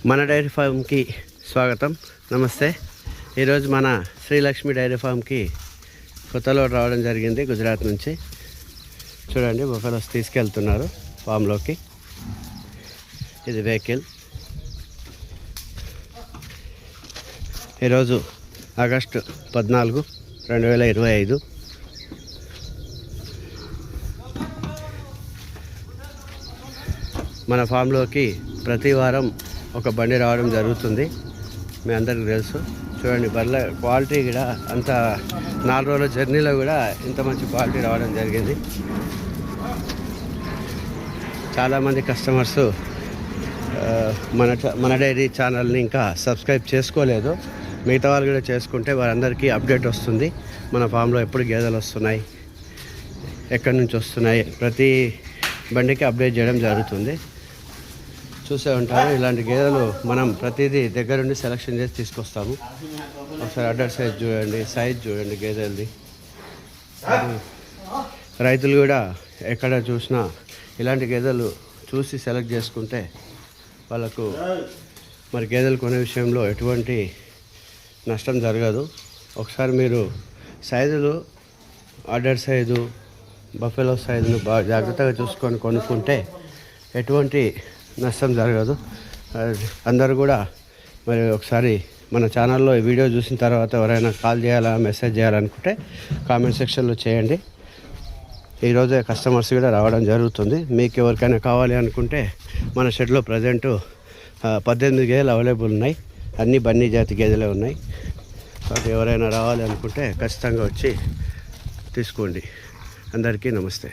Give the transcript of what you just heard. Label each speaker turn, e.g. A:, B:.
A: మన డైరీ ఫామ్కి స్వాగతం. నమస్తే. ఈరోజు మన శ్రీలక్ష్మి డైరీ ఫామ్కి కొత్తలో రావడం జరిగింది గుజరాత్ నుంచి. చూడండి, బఫెలోస్ తీసుకెళ్తున్నారు ఫామ్లోకి. ఇది వెహికల్. ఈరోజు ఆగస్టు 14, 2025. మన ఫామ్లోకి ప్రతి వారం ఒక బండి రావడం జరుగుతుంది, మీ అందరికీ తెలుసు. చూడండి, బర్ల క్వాలిటీ కూడా అంత 4 రోజుల జర్నీలో కూడా ఇంత మంచి క్వాలిటీ రావడం జరిగింది. చాలామంది కస్టమర్స్ మన డైరీ ఛానల్ని ఇంకా సబ్స్క్రైబ్ చేసుకోలేదు. మిగతా వాళ్ళు కూడా చేసుకుంటే వారందరికీ అప్డేట్ వస్తుంది. మన ఫామ్లో ఎప్పుడు గేదెలు వస్తున్నాయి, ఎక్కడి నుంచి వస్తున్నాయి, ప్రతి బండికి అప్డేట్ చేయడం జరుగుతుంది. చూసే ఉంటారు. ఇలాంటి గేదెలు మనం ప్రతిదీ దగ్గరుండి సెలెక్షన్ చేసి తీసుకొస్తాము. ఒకసారి అడ్డర్ సైజ్ చూడండి, సైజ్ చూడండి గేదెలది. రైతులు కూడా ఎక్కడ చూసినా ఇలాంటి గేదెలు చూసి సెలెక్ట్ చేసుకుంటే వాళ్ళకు మరి గేదెలు కొనే విషయంలో ఎటువంటి నష్టం జరగదు. ఒకసారి మీరు సైజులు, ఆర్డర్ సైజు, బఫెలో సైజును బాగా జాగ్రత్తగా చూసుకొని కొనుక్కుంటే ఎటువంటి నష్టం జరగదు. అందరూ కూడా మరి ఒకసారి మన ఛానల్లో ఈ వీడియో చూసిన తర్వాత ఎవరైనా కాల్ చేయాలా, మెసేజ్ చేయాలనుకుంటే కామెంట్ సెక్షన్లో చేయండి. ఈరోజే కస్టమర్స్ కూడా రావడం జరుగుతుంది. మీకు ఎవరికైనా కావాలి అనుకుంటే మన షెడ్లో ప్రజెంటు 18 గేదెలు అవైలబుల్ ఉన్నాయి. అన్నీ బన్నీ జాతి గేదెలే ఉన్నాయి. కాబట్టి ఎవరైనా రావాలి అనుకుంటే ఖచ్చితంగా వచ్చి తీసుకోండి. అందరికీ నమస్తే.